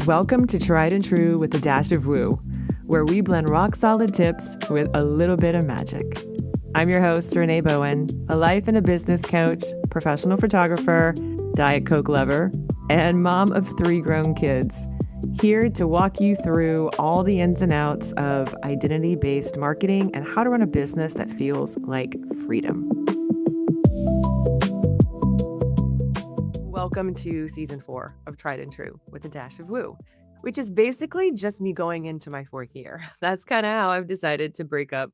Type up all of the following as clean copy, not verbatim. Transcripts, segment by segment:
Welcome to Tried and True with a Dash of Woo, where we blend rock solid tips with a little bit of magic. I'm your host, Renee Bowen, a life and a business coach, professional photographer, Diet Coke lover, and mom of 3 grown kids, here to walk you through all the ins and outs of identity-based marketing and how to run a business that feels like freedom. Welcome to season 4 of Tried and True with a Dash of Woo, which is basically just me going into my 4th year. That's kind of how I've decided to break up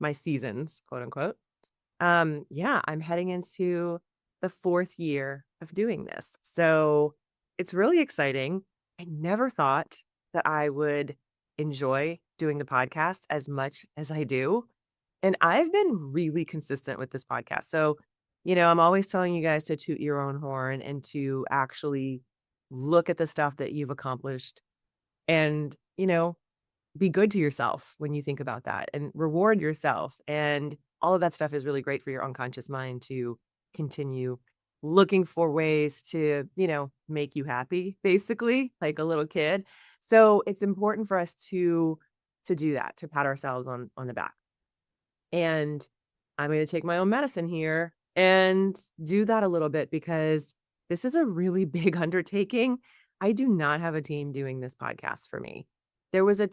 my seasons, quote unquote. I'm heading into the 4th year of doing this. So it's really exciting. I never thought that I would enjoy doing the podcast as much as I do. And I've been really consistent with this podcast. So, I'm always telling you guys to toot your own horn and to actually look at the stuff that you've accomplished and, be good to yourself when you think about that and reward yourself. And all of that stuff is really great for your unconscious mind to continue looking for ways to, make you happy, basically, like a little kid. So it's important for us to do that, to pat ourselves on the back. And I'm going to take my own medicine here and do that a little bit because this is a really big undertaking. I do not have a team doing this podcast for me. There was a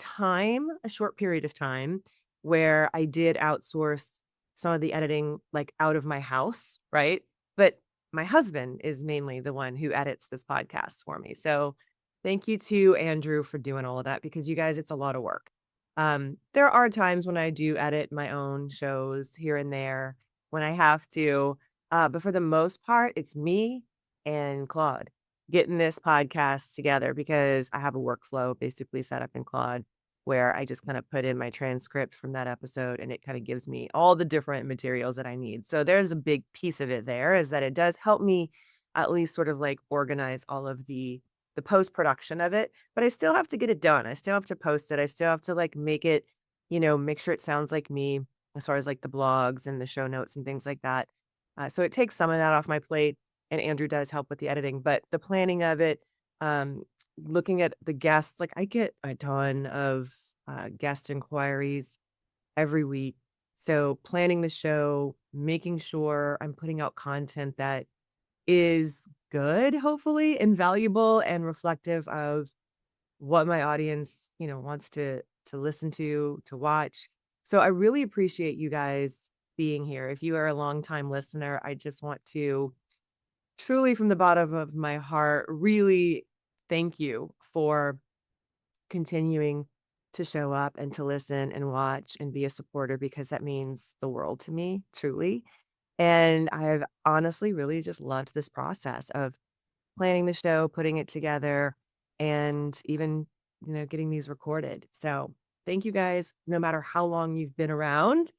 short period of time, where I did outsource some of the editing like out of my house, right? But my husband is mainly the one who edits this podcast for me. So thank you to Andrew for doing all of that because you guys, it's a lot of work. There are times when I do edit my own shows here and there when I have to. But for the most part, it's me and Claude getting this podcast together because I have a workflow basically set up in Claude where I just kind of put in my transcript from that episode and it kind of gives me all the different materials that I need. So there's a big piece of it there is that it does help me at least sort of like organize all of the post-production of it, but I still have to get it done. I still have to post it. I still have to like make it, make sure it sounds like me as far as like the blogs and the show notes and things like that. So it takes some of that off my plate, and Andrew does help with the editing, but the planning of it, um, looking at the guests, like I get a ton of guest inquiries every week. So planning the show, making sure I'm putting out content that is good, hopefully, and valuable and reflective of what my audience, wants to listen to watch. So I really appreciate you guys being here. If you are a longtime listener, I just want to truly from the bottom of my heart really thank you for continuing to show up and to listen and watch and be a supporter because that means the world to me, truly. And I've honestly really just loved this process of planning the show, putting it together, and even, getting these recorded. So thank you guys, no matter how long you've been around.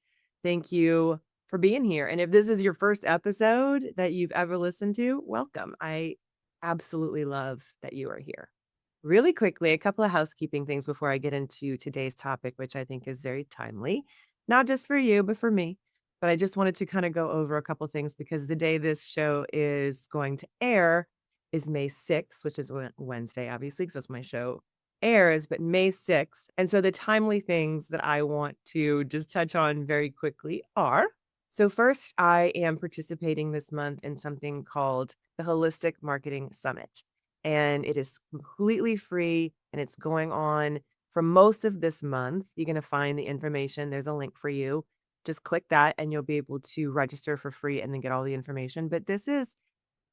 Thank you for being here. And if this is your first episode that you've ever listened to, welcome. I absolutely love that you are here. Really quickly, a couple of housekeeping things before I get into today's topic, which I think is very timely, not just for you, but for me. But I just wanted to kind of go over a couple things because the day this show is going to air is May 6th, which is Wednesday, obviously, because that's when my show airs, but May 6th. And so the timely things that I want to just touch on very quickly are, so first, I am participating this month in something called the Holistic Marketing Summit. And it is completely free and it's going on for most of this month. You're going to find the information. There's a link for you. Just click that and you'll be able to register for free and then get all the information. But this is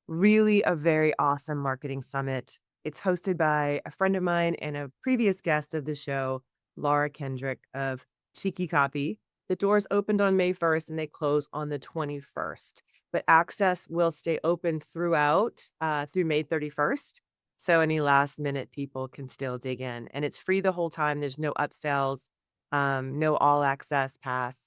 really a very awesome marketing summit. It's hosted by a friend of mine and a previous guest of the show, Laura Kendrick of Cheeky Copy. The doors opened on May 1st and they close on the 21st. But access will stay open throughout through May 31st. So any last minute people can still dig in. And it's free the whole time. There's no upsells, no all access pass,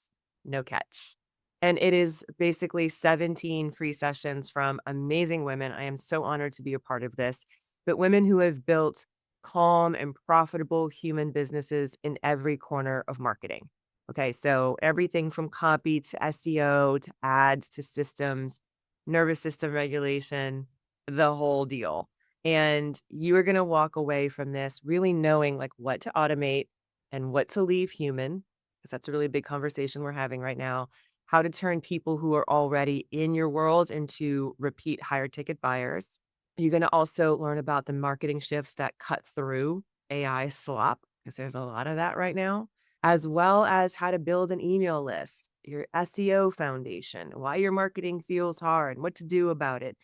no catch. And it is basically 17 free sessions from amazing women. I am so honored to be a part of this. But women who have built calm and profitable human businesses in every corner of marketing. Okay, so everything from copy to SEO to ads to systems, nervous system regulation, the whole deal. And you are going to walk away from this really knowing like what to automate and what to leave human, because that's a really big conversation we're having right now. How to turn people who are already in your world into repeat higher ticket buyers. You're going to also learn about the marketing shifts that cut through AI slop, because there's a lot of that right now, as well as how to build an email list, your SEO foundation, why your marketing feels hard, what to do about it,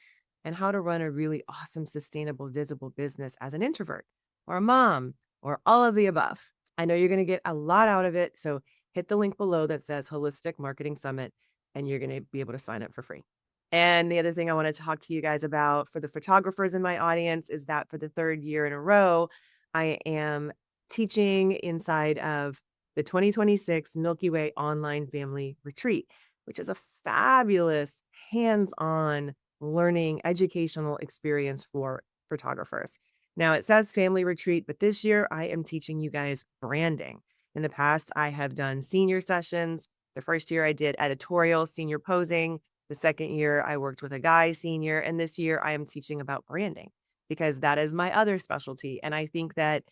and how to run a really awesome, sustainable, visible business as an introvert or a mom or all of the above. I know you're going to get a lot out of it. So hit the link below that says Holistic Marketing Summit, and you're going to be able to sign up for free. And the other thing I want to talk to you guys about for the photographers in my audience is that for the third year in a row, I am teaching inside of the 2026 Milky Way Online Family Retreat, which is a fabulous hands on learning educational experience for photographers. Now it says family retreat, but this year I am teaching you guys branding. In the past, I have done senior sessions. The first year I did editorial, senior posing. The second year I worked with a guy senior. And this year I am teaching about branding because that is my other specialty. And I think that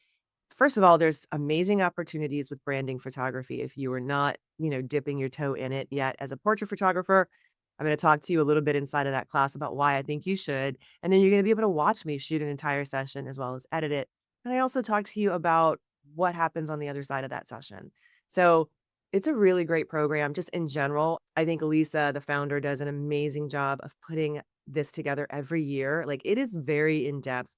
first of all, there's amazing opportunities with branding photography if you are not, dipping your toe in it yet as a portrait photographer. I'm going to talk to you a little bit inside of that class about why I think you should. And then you're going to be able to watch me shoot an entire session as well as edit it. And I also talk to you about what happens on the other side of that session. So it's a really great program just in general. I think Lisa, the founder, does an amazing job of putting this together every year. Like it is very in depth.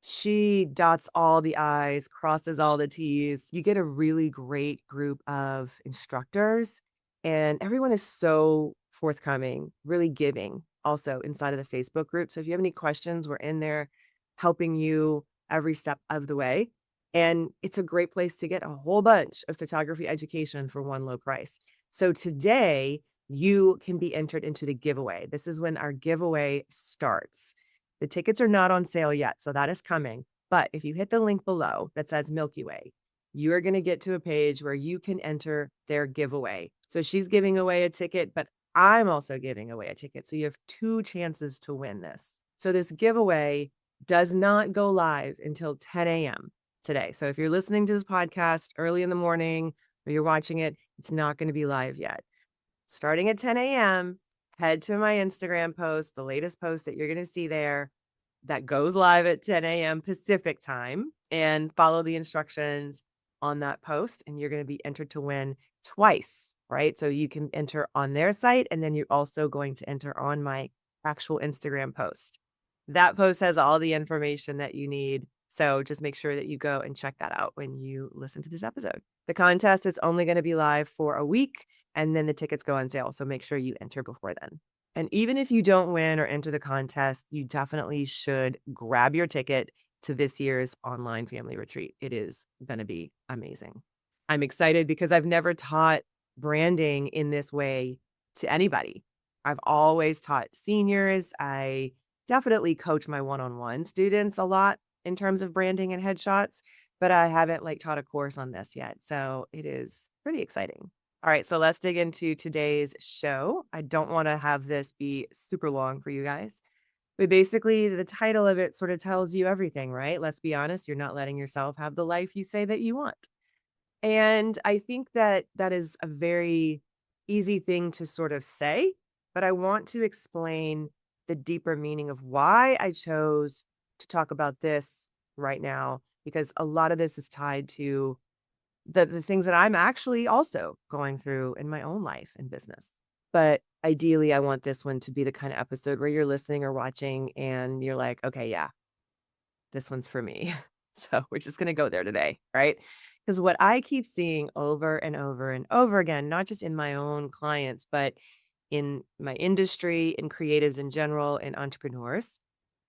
She dots all the I's, crosses all the T's. You get a really great group of instructors, and everyone is so forthcoming, really giving also inside of the Facebook group. So if you have any questions, we're in there helping you every step of the way. And it's a great place to get a whole bunch of photography education for one low price. So today, you can be entered into the giveaway. This is when our giveaway starts. The tickets are not on sale yet, so that is coming. But if you hit the link below that says Milky Way, you are going to get to a page where you can enter their giveaway. So she's giving away a ticket, but I'm also giving away a ticket. So you have two chances to win this. So this giveaway does not go live until 10 a.m. today. So if you're listening to this podcast early in the morning or you're watching it, it's not going to be live yet. Starting at 10 a.m., head to my Instagram post, the latest post that you're going to see there that goes live at 10 a.m. Pacific time, and follow the instructions on that post. And you're going to be entered to win twice, right? So you can enter on their site, and then you're also going to enter on my actual Instagram post. That post has all the information that you need. So just make sure that you go and check that out when you listen to this episode. The contest is only going to be live for a week, and then the tickets go on sale. So make sure you enter before then. And even if you don't win or enter the contest, you definitely should grab your ticket to this year's online family retreat. It is going to be amazing. I'm excited because I've never taught branding in this way to anybody. I've always taught seniors. I definitely coach my one-on-one students a lot in terms of branding and headshots, but I haven't taught a course on this yet. So it is pretty exciting. All right, so let's dig into today's show. I don't want to have this be super long for you guys. But basically, the title of it sort of tells you everything, right? Let's be honest, you're not letting yourself have the life you say that you want. And I think that that is a very easy thing to sort of say, but I want to explain the deeper meaning of why I chose to talk about this right now, because a lot of this is tied to the things that I'm actually also going through in my own life and business. But ideally, I want this one to be the kind of episode where you're listening or watching and you're like, okay, yeah, this one's for me. So we're just going to go there today, right? Because what I keep seeing over and over and over again, not just in my own clients, but in my industry, in creatives in general, in entrepreneurs,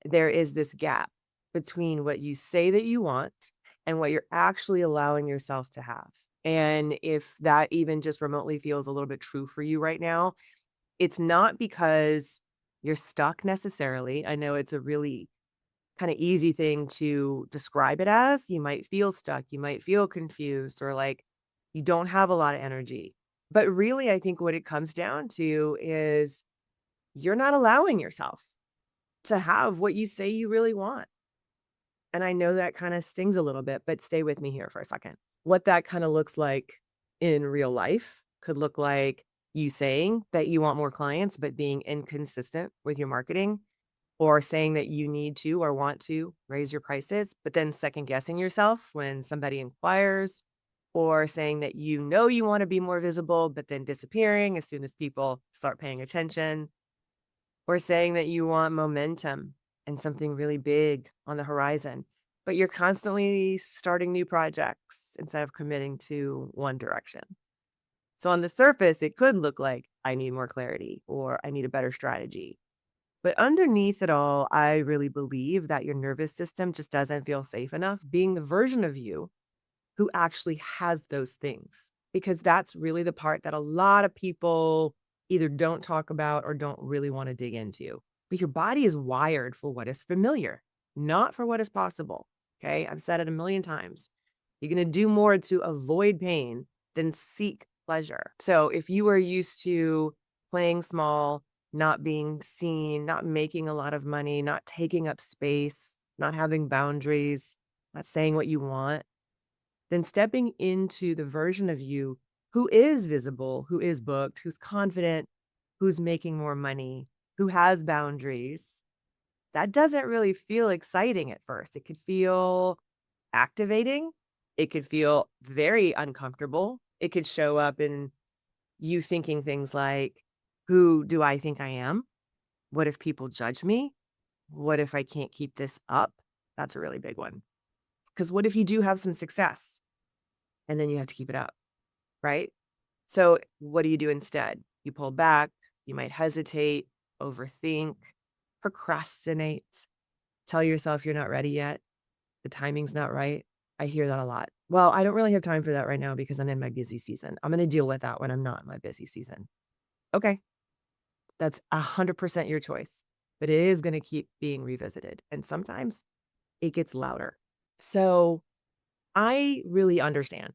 there is this gap between what you say that you want and what you're actually allowing yourself to have. And if that even just remotely feels a little bit true for you right now, it's not because you're stuck necessarily. I know it's a really kind of easy thing to describe it as. You might feel stuck, you might feel confused, or like you don't have a lot of energy. But really, I think what it comes down to is you're not allowing yourself to have what you say you really want. And I know that kind of stings a little bit, but stay with me here for a second. What that kind of looks like in real life could look like you saying that you want more clients, but being inconsistent with your marketing, or saying that you need to or want to raise your prices, but then second guessing yourself when somebody inquires, or saying that you know you want to be more visible, but then disappearing as soon as people start paying attention, or saying that you want momentum and something really big on the horizon, but you're constantly starting new projects instead of committing to one direction. So on the surface, it could look like I need more clarity or I need a better strategy. But underneath it all, I really believe that your nervous system just doesn't feel safe enough being the version of you who actually has those things. Because that's really the part that a lot of people either don't talk about or don't really want to dig into. But your body is wired for what is familiar, not for what is possible. Okay. I've said it a million times. You're going to do more to avoid pain than seek pleasure. So if you are used to playing small, not being seen, not making a lot of money, not taking up space, not having boundaries, not saying what you want, then stepping into the version of you who is visible, who is booked, who's confident, who's making more money, who has boundaries, that doesn't really feel exciting at first. It could feel activating. It could feel very uncomfortable. It could show up in you thinking things like, who do I think I am? What if people judge me? What if I can't keep this up? That's a really big one. Because what if you do have some success and then you have to keep it up, right? So what do you do instead? You pull back, you might hesitate, overthink, procrastinate, tell yourself you're not ready yet. The timing's not right. I hear that a lot. Well, I don't really have time for that right now because I'm in my busy season. I'm going to deal with that when I'm not in my busy season. Okay. That's 100% your choice, but it is going to keep being revisited. And sometimes it gets louder. So I really understand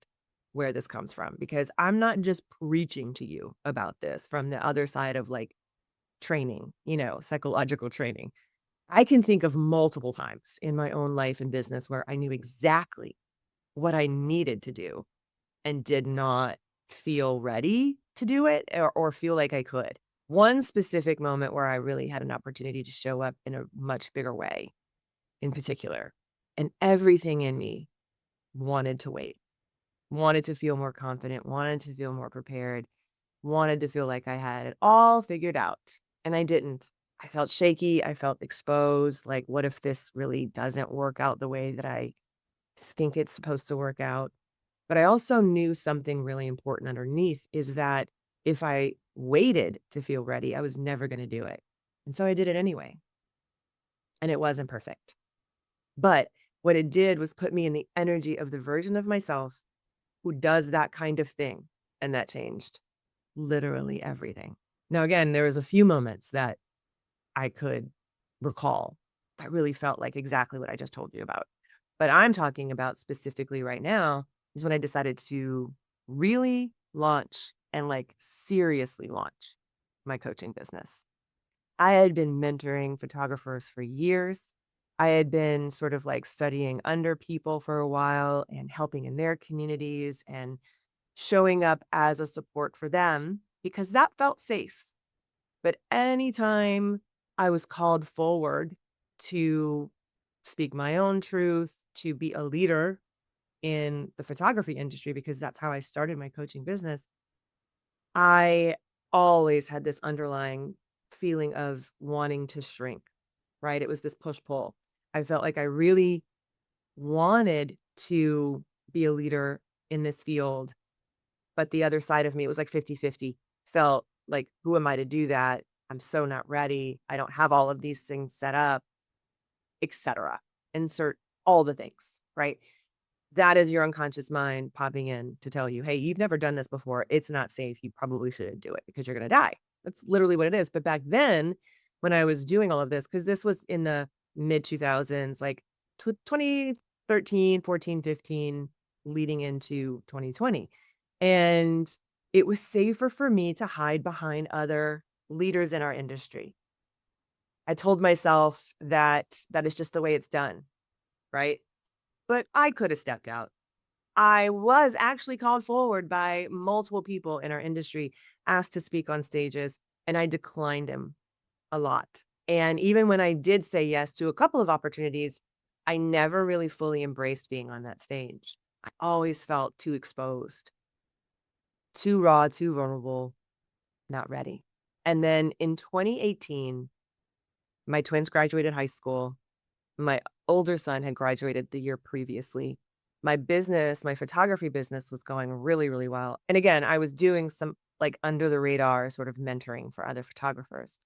where this comes from because I'm not just preaching to you about this from the other side of like training, psychological training. I can think of multiple times in my own life and business where I knew exactly what I needed to do and did not feel ready to do it or feel like I could. One specific moment where I really had an opportunity to show up in a much bigger way in particular, and everything in me wanted to wait, wanted to feel more confident, wanted to feel more prepared, wanted to feel like I had it all figured out. And I didn't. I felt shaky. I felt exposed. Like, what if this really doesn't work out the way that I think it's supposed to work out? But I also knew something really important underneath is that if I waited to feel ready, I was never going to do it. And so I did it anyway. And it wasn't perfect. But what it did was put me in the energy of the version of myself who does that kind of thing. And that changed literally everything. Now, again, there was a few moments that I could recall that really felt like exactly what I just told you about. But I'm talking about specifically right now is when I decided to really launch and like seriously launch my coaching business. I had been mentoring photographers for years. I had been sort of like studying under people for a while and helping in their communities and showing up as a support for them because that felt safe. But anytime I was called forward to speak my own truth, to be a leader in the photography industry, because that's how I started my coaching business, I always had this underlying feeling of wanting to shrink, right? It was this push pull. I felt like I really wanted to be a leader in this field, but the other side of me, it was like 50-50, felt like, who am I to do that? I'm so not ready. I don't have all of these things set up, etc. Insert all the things, right? That is your unconscious mind popping in to tell you, hey, you've never done this before. It's not safe. You probably shouldn't do it because you're going to die. That's literally what it is. But back then, when I was doing all of this, because this was in the mid 2000s, like 2013, 14, 15, leading into 2020. And it was safer for me to hide behind other leaders in our industry. I told myself that that is just the way it's done, right? But I could have stepped out. I was actually called forward by multiple people in our industry, asked to speak on stages, and I declined them a lot. And even when I did say yes to a couple of opportunities, I never really fully embraced being on that stage. I always felt too exposed, too raw, too vulnerable, not ready. And then in 2018, my twins graduated high school. My older son had graduated the year previously. My business, my photography business was going really, really well. And again, I was doing some like under the radar sort of mentoring for other photographers,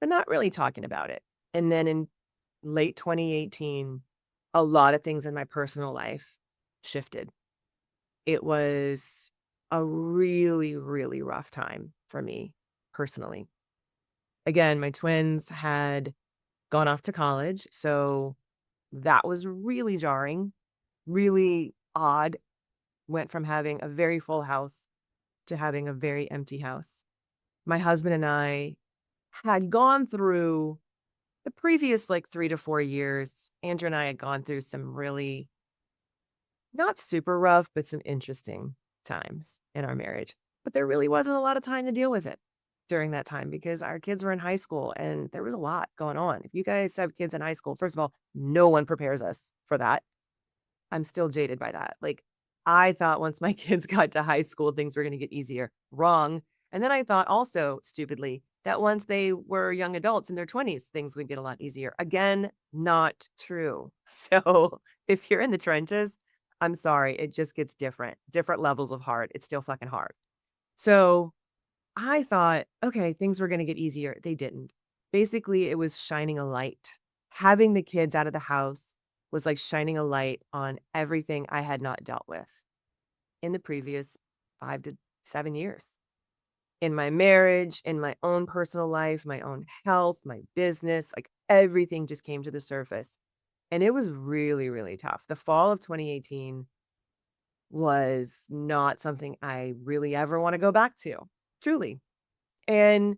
but not really talking about it. And then in late 2018, a lot of things in my personal life shifted. It was a really, really rough time for me personally. Again, my twins had gone off to college. So that was really jarring, really odd. Went from having a very full house to having a very empty house. My husband and I had gone through the previous like 3 to 4 years. Andrew and I had gone through some really not super rough, but some interesting times in our marriage. But there really wasn't a lot of time to deal with it during that time because our kids were in high school and there was a lot going on. If you guys have kids in high school, first of all, no one prepares us for that. I'm still jaded by that. Like, I thought once my kids got to high school, things were going to get easier. Wrong. And then I thought also stupidly that once they were young adults in their 20s, things would get a lot easier. Again, not true. So if you're in the trenches, I'm sorry, it just gets different, different levels of hard. It's still fucking hard. So I thought, okay, things were going to get easier. They didn't. Basically, it was shining a light. Having the kids out of the house was like shining a light on everything I had not dealt with in the previous 5 to 7 years. In my marriage, in my own personal life, my own health, my business, like everything just came to the surface. And it was really, really tough. The fall of 2018 was not something I really ever want to go back to, truly. And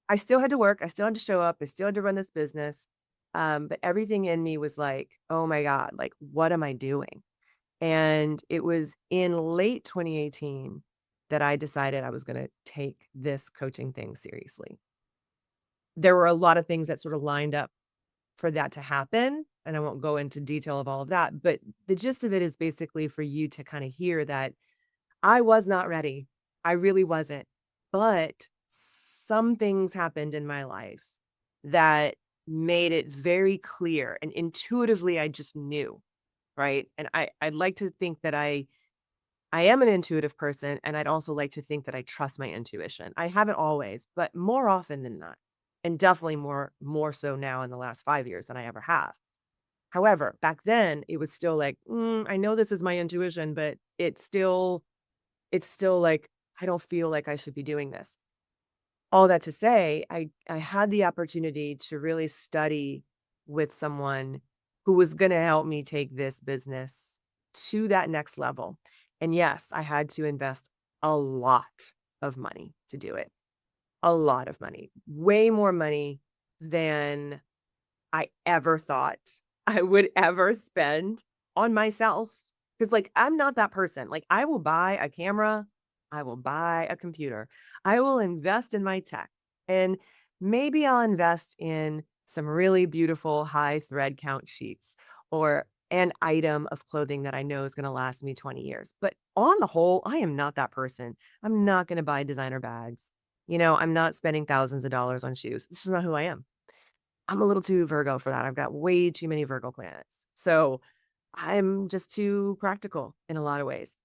I still had to work, I still had to show up, I still had to run this business, but everything in me was like, "Oh my god, like, what am I doing?" And it was in late 2018 that I decided I was gonna take this coaching thing seriously. There were a lot of things that sort of lined up for that to happen, and I won't go into detail of all of that, but the gist of it is basically for you to kinda hear that I was not ready. I really wasn't. But some things happened in my life that made it very clear and intuitively I just knew, right? And I'd like to think that I am an intuitive person and I'd also like to think that I trust my intuition. I haven't always, but more often than not. And definitely more so now in the last 5 years than I ever have. However, back then it was still like, I know this is my intuition, but it's still like, I don't feel like I should be doing this. All that to say, I had the opportunity to really study with someone who was gonna help me take this business to that next level. And yes, I had to invest a lot of money to do it. A lot of money. Way more money than I ever thought I would ever spend on myself. Because, like, I'm not that person. Like, I will buy a camera, I will buy a computer, I will invest in my tech, and maybe I'll invest in some really beautiful high thread count sheets or an item of clothing that I know is going to last me 20 years. But on the whole, I am not that person. I'm not going to buy designer bags. I'm not spending thousands of dollars on shoes. This is not who I am. I'm a little too Virgo for that. I've got way too many Virgo planets. So I'm just too practical in a lot of ways.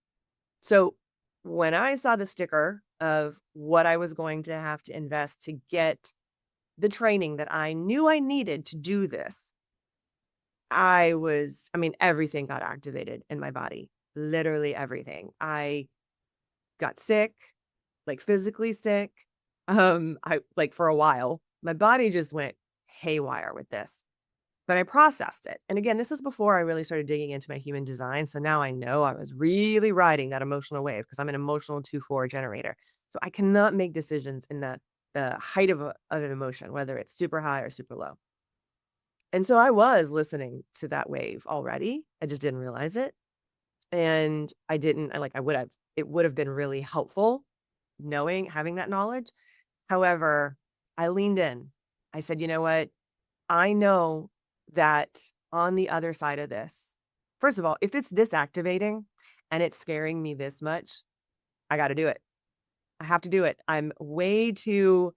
So when I saw the sticker of what I was going to have to invest to get the training that I knew I needed to do this, I mean, everything got activated in my body, literally everything. I got sick, like physically sick. I like for a while, my body just went haywire with this. But I processed it. And again, this is before I really started digging into my human design. So now I know I was really riding that emotional wave because I'm an emotional 2-4 generator. So I cannot make decisions in the height of an emotion, whether it's super high or super low. And so I was listening to that wave already. I just didn't realize it. And I didn't, I like, I would have, it would have been really helpful knowing, having that knowledge. However, I leaned in. I said, you know what? I know that on the other side of this, first of all, if it's this activating and it's scaring me this much, I got to do it. I have to do it. I'm way too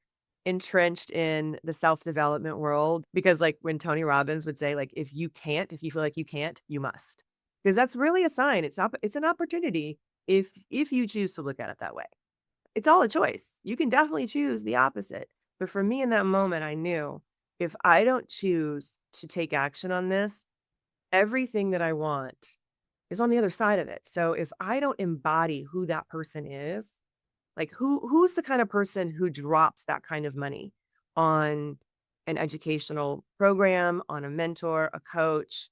entrenched in the self-development world because like when Tony Robbins would say like if you can't, if you feel like you can't, you must. Because that's really a sign. It's an opportunity if you choose to look at it that way. It's all a choice. You can definitely choose the opposite. But for me in that moment, I knew if I don't choose to take action on this, everything that I want is on the other side of it. So if I don't embody who that person is, like who's the kind of person who drops that kind of money on an educational program, on a mentor, a coach,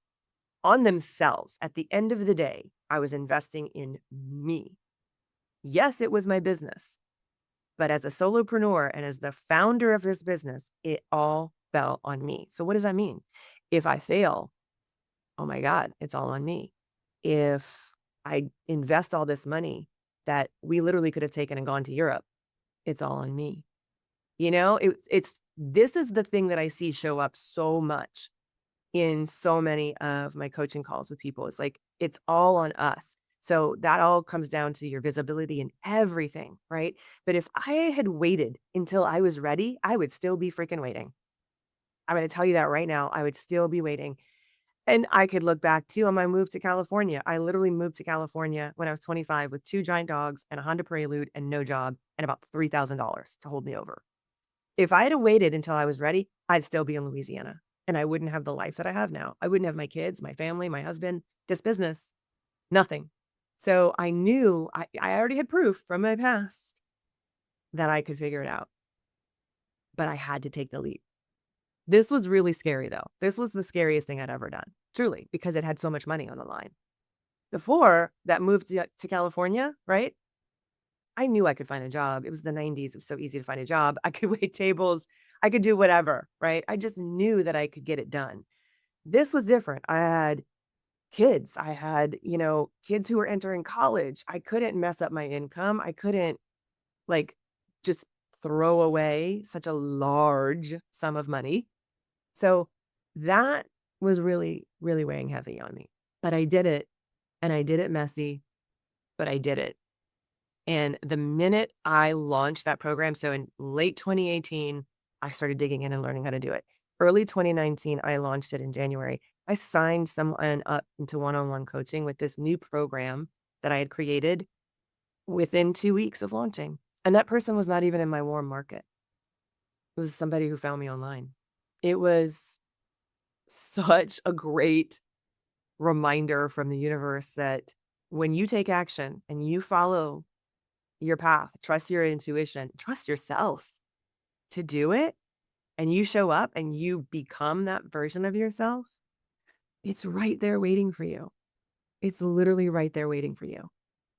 on themselves? At the end of the day, I was investing in me. Yes, it was my business, but as a solopreneur and as the founder of this business, it all fell on me. So what does that mean? If I fail, oh my God, it's all on me. If I invest all this money that we literally could have taken and gone to Europe, it's all on me. You know, it's this is the thing that I see show up so much in so many of my coaching calls with people. It's like it's all on us. So that all comes down to your visibility and everything, right? But if I had waited until I was ready, I would still be freaking waiting. I'm going to tell you that right now. I would still be waiting. And I could look back too on my move to California. I literally moved to California when I was 25 with 2 giant dogs and a Honda Prelude and no job and about $3,000 to hold me over. If I had waited until I was ready, I'd still be in Louisiana and I wouldn't have the life that I have now. I wouldn't have my kids, my family, my husband, this business, nothing. So I knew I already had proof from my past that I could figure it out, but I had to take the leap. This was really scary though. This was the scariest thing I'd ever done, truly, because it had so much money on the line. Before that move to California, right? I knew I could find a job. It was the 90s. It was so easy to find a job. I could wait tables. I could do whatever, right? I just knew that I could get it done. This was different. I had kids. I had, kids who were entering college. I couldn't mess up my income. I couldn't like just throw away such a large sum of money. So that was really, really weighing heavy on me. But I did it and I did it messy, but I did it. And the minute I launched that program, so in late 2018, I started digging in and learning how to do it. Early 2019, I launched it in January. I signed someone up into one-on-one coaching with this new program that I had created within 2 weeks of launching. And that person was not even in my warm market. It was somebody who found me online. It was such a great reminder from the universe that when you take action and you follow your path, trust your intuition, trust yourself to do it, and you show up and you become that version of yourself, it's right there waiting for you. It's literally right there waiting for you.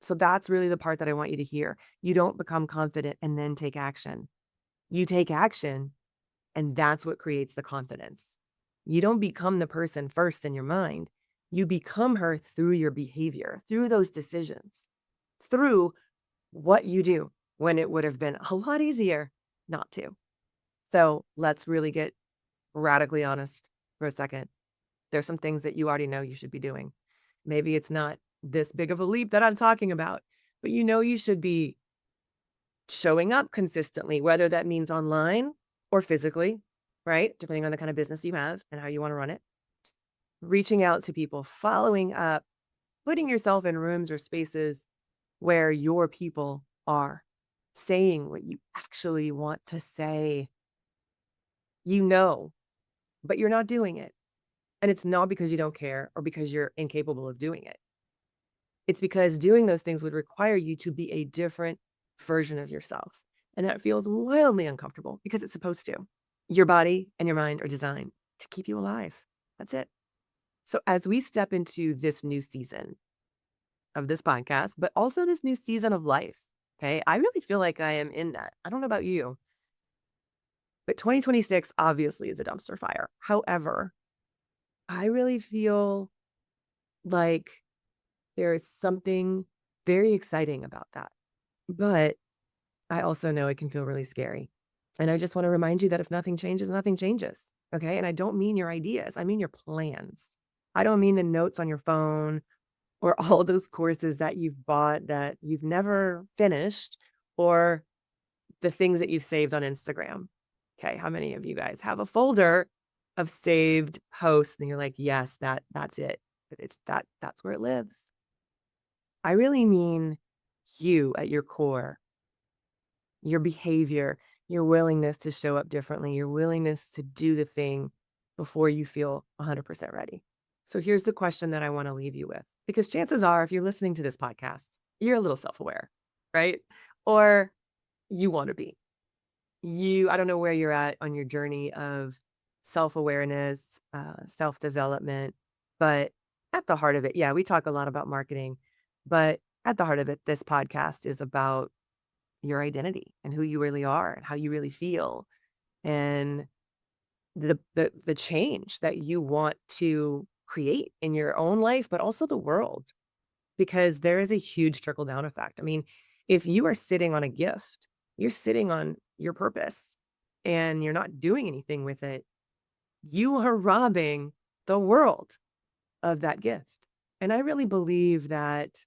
So that's really the part that I want you to hear. You don't become confident and then take action. You take action, and that's what creates the confidence. You don't become the person first in your mind. You become her through your behavior, through those decisions, through what you do when it would have been a lot easier not to. So let's really get radically honest for a second. There's some things that you already know you should be doing. Maybe it's not this big of a leap that I'm talking about, but you should be showing up consistently, whether that means online or physically, right? Depending on the kind of business you have and how you want to run it. Reaching out to people, following up, putting yourself in rooms or spaces where your people are, saying what you actually want to say. But you're not doing it. And it's not because you don't care or because you're incapable of doing it. It's because doing those things would require you to be a different version of yourself. And that feels wildly uncomfortable because it's supposed to. Your body and your mind are designed to keep you alive. That's it. So as we step into this new season of this podcast, but also this new season of life, okay, I really feel like I am in that. I don't know about you, but 2026 obviously is a dumpster fire. However, I really feel like there is something very exciting about that. But I also know it can feel really scary. And I just want to remind you that if nothing changes, nothing changes. Okay. And I don't mean your ideas, I mean your plans. I don't mean the notes on your phone or all those courses that you've bought that you've never finished or the things that you've saved on Instagram. Okay. How many of you guys have a folder of saved posts and you're like, yes, that's it. That's where it lives. I really mean you at your core, your behavior, your willingness to show up differently, your willingness to do the thing before you feel 100% ready. So here's the question that I want to leave you with, because chances are, if you're listening to this podcast, you're a little self aware, right? Or you want to be. I don't know where you're at on your journey of self awareness, self development, but at the heart of it, yeah, we talk a lot about marketing, but at the heart of it, this podcast is about your identity and who you really are and how you really feel and the change that you want to create in your own life, but also the world, because there is a huge trickle down effect. I mean, if you are sitting on a gift, you're sitting on your purpose and you're not doing anything with it, you are robbing the world of that gift. And I really believe that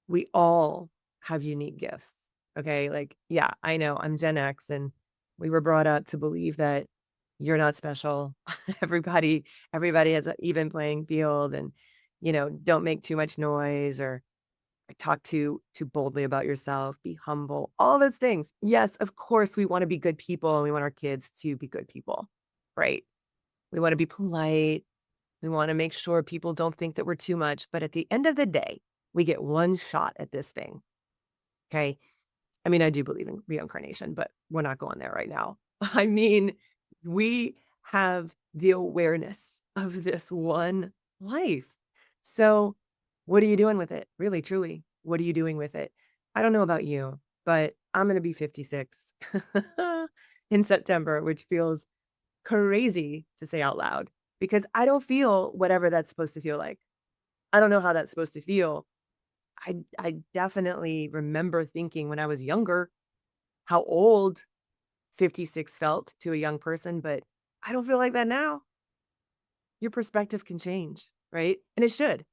we all have unique gifts. Okay. Like, yeah, I know I'm Gen X and we were brought up to believe that you're not special. Everybody has an even playing field and, don't make too much noise or talk too boldly about yourself, be humble, all those things. Yes, of course, we want to be good people and we want our kids to be good people, right? We want to be polite. We want to make sure people don't think that we're too much. But at the end of the day, we get one shot at this thing. Okay. I mean, I do believe in reincarnation, but we're not going there right now. I mean, we have the awareness of this one life. So, what are you doing with it? Really, truly, what are you doing with it? I don't know about you, but I'm going to be 56 in September, which feels crazy to say out loud because I don't feel whatever that's supposed to feel like. I don't know how that's supposed to feel. I definitely remember thinking when I was younger how old 56 felt to a young person, but I don't feel like that now. Your perspective can change, right? And it should.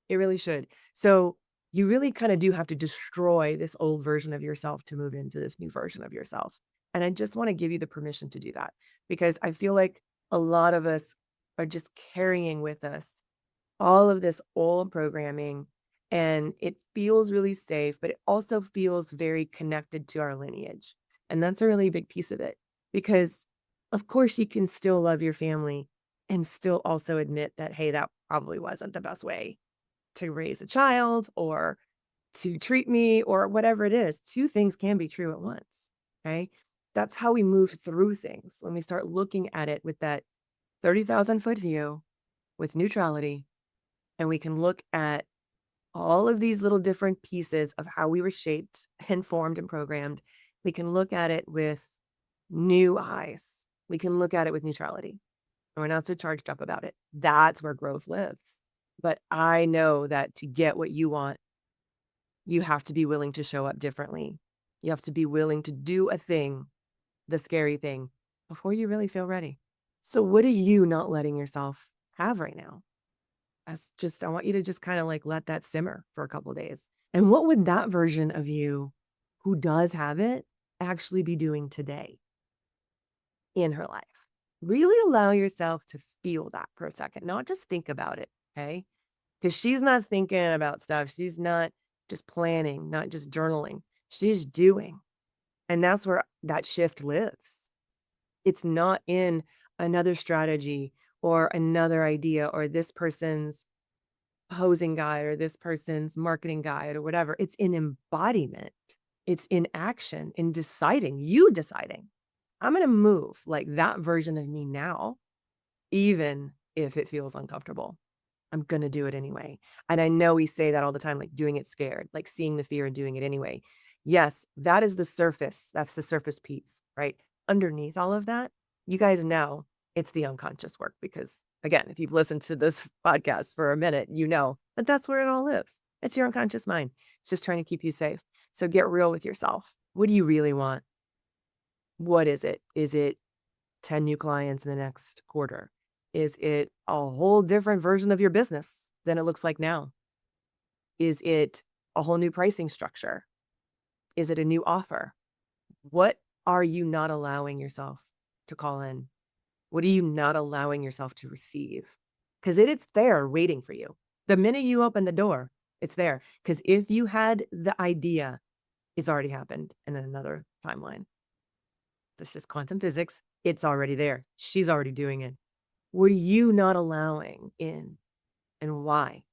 It really should. So you really kind of do have to destroy this old version of yourself to move into this new version of yourself. And I just want to give you the permission to do that because I feel like a lot of us are just carrying with us all of this old programming and it feels really safe, but it also feels very connected to our lineage. And that's a really big piece of it because, of course, you can still love your family and still also admit that, hey, that probably wasn't the best way to raise a child or to treat me or whatever it is. Two things can be true at once. Okay. That's how we move through things when we start looking at it with that 30,000-foot view with neutrality and we can look at all of these little different pieces of how we were shaped and formed and programmed. We can look at it with new eyes. We can look at it with neutrality. And we're not so charged up about it. That's where growth lives. But I know that to get what you want, you have to be willing to show up differently. You have to be willing to do a thing, the scary thing, before you really feel ready. So, what are you not letting yourself have right now? I want you to just kind of like let that simmer for a couple of days. And what would that version of you who does have it actually be doing today in her life? Really allow yourself to feel that for a second, not just think about it. Okay. Because she's not thinking about stuff. She's not just planning, not just journaling. She's doing. And that's where that shift lives. It's not in another strategy or another idea or this person's posing guide or this person's marketing guide or whatever. It's in embodiment. It's in action, in deciding, you deciding, I'm going to move like that version of me now, even if it feels uncomfortable. I'm going to do it anyway. And I know we say that all the time, like doing it scared, like seeing the fear and doing it anyway. Yes, that is the surface. That's the surface piece, right? Underneath all of that, you guys know it's the unconscious work because Again, if you've listened to this podcast for a minute, you know that that's where it all lives. It's your unconscious mind. It's just trying to keep you safe. So get real with yourself. What do you really want? What is it? Is it 10 new clients in the next quarter? Is it a whole different version of your business than it looks like now? Is it a whole new pricing structure? Is it a new offer? What are you not allowing yourself to call in? What are you not allowing yourself to receive? Because it's there waiting for you. The minute you open the door, it's there. Because if you had the idea, it's already happened in another timeline. That's just quantum physics. It's already there. She's already doing it. What are you not allowing in and why?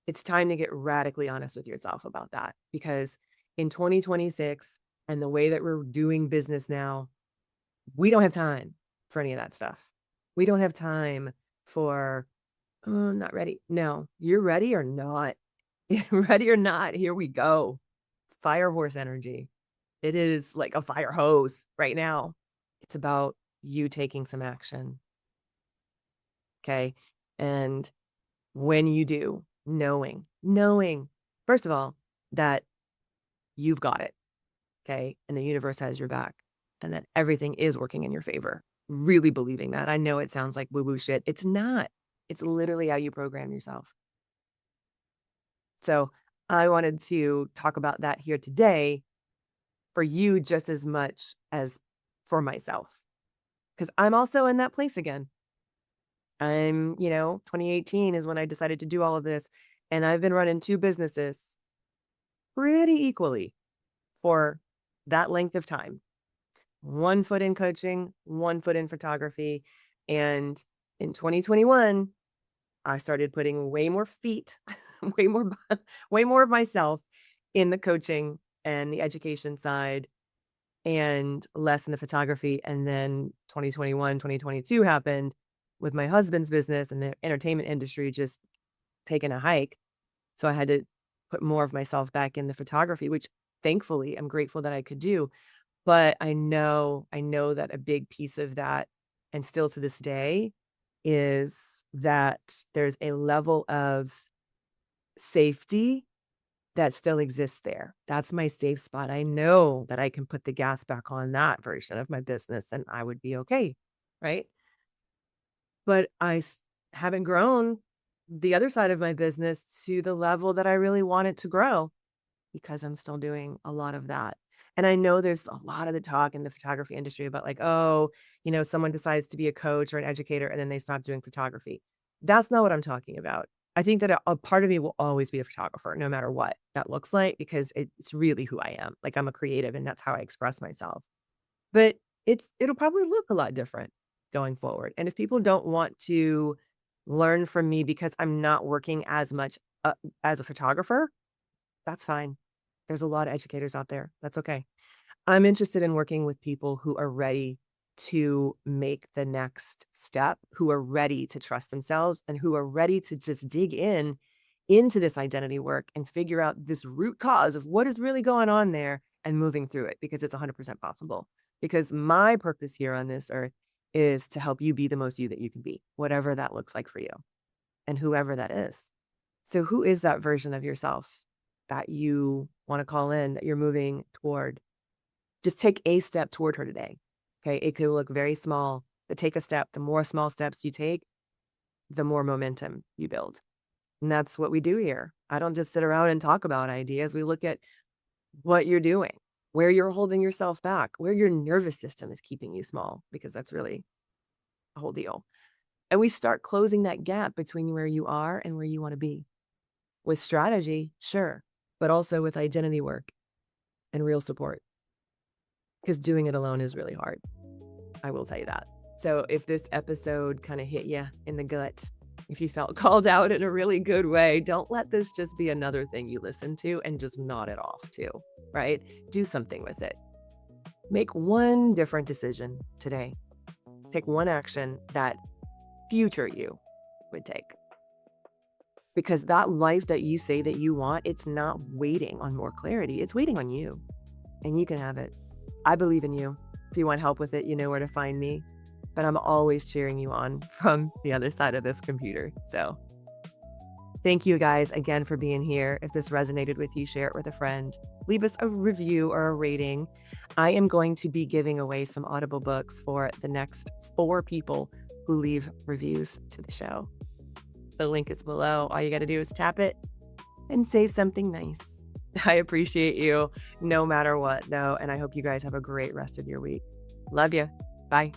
It's time to get radically honest with yourself about that because in 2026 and the way that we're doing business now, we don't have time for any of that stuff. We don't have time for, "Oh, I'm not ready." No, you're ready or not. Ready or not, here we go. Fire horse energy. It is like a fire hose right now. It's about you taking some action. Okay. And when you do, knowing, first of all, that you've got it. Okay. And the universe has your back and that everything is working in your favor. Really believing that. I know it sounds like woo woo shit. It's not. It's literally how you program yourself. So I wanted to talk about that here today for you just as much as for myself. Because I'm also in that place again. 2018 is when I decided to do all of this. And I've been running two businesses pretty equally for that length of time. One foot in coaching, one foot in photography. And in 2021, I started putting way more feet, way more, way more of myself in the coaching and the education side and less in the photography. And then 2021, 2022 happened with my husband's business and the entertainment industry just taking a hike. So I had to put more of myself back in the photography, which thankfully I'm grateful that I could do. But I know that a big piece of that, and still to this day, is that there's a level of safety that still exists there. That's my safe spot. I know that I can put the gas back on that version of my business and I would be okay, right? But haven't grown the other side of my business to the level that I really want it to grow because I'm still doing a lot of that. And I know there's a lot of the talk in the photography industry about like, oh, someone decides to be a coach or an educator and then they stop doing photography. That's not what I'm talking about. I think that a part of me will always be a photographer, no matter what that looks like, because it's really who I am. Like I'm a creative and that's how I express myself. But it'll probably look a lot different going forward. And if people don't want to learn from me because I'm not working as much as a photographer, that's fine. There's a lot of educators out there. That's okay. I'm interested in working with people who are ready to make the next step, who are ready to trust themselves and who are ready to just dig into this identity work and figure out this root cause of what is really going on there and moving through it because it's 100% possible. Because my purpose here on this earth is to help you be the most you that you can be, whatever that looks like for you and whoever that is. So who is that version of yourself that you want to call in, that you're moving toward? Just take a step toward her today. Okay. It could look very small, but take a step. The more small steps you take, the more momentum you build. And that's what we do here. I don't just sit around and talk about ideas. We look at what you're doing, where you're holding yourself back, where your nervous system is keeping you small, because that's really a whole deal. And we start closing that gap between where you are and where you want to be with strategy, sure, but also with identity work and real support. Because doing it alone is really hard. I will tell you that. So if this episode kind of hit you in the gut, if you felt called out in a really good way, don't let this just be another thing you listen to and just nod it off to, right? Do something with it. Make one different decision today. Take one action that future you would take. Because that life that you say that you want, it's not waiting on more clarity. It's waiting on you. And you can have it. I believe in you. If you want help with it, you know where to find me. but I'm always cheering you on from the other side of this computer. So thank you guys again for being here. If this resonated with you, share it with a friend. Leave us a review or a rating. I am going to be giving away some Audible books for the next 4 people who leave reviews to the show. The link is below. All you got to do is tap it and say something nice. I appreciate you no matter what, though, and I hope you guys have a great rest of your week. Love you. Bye.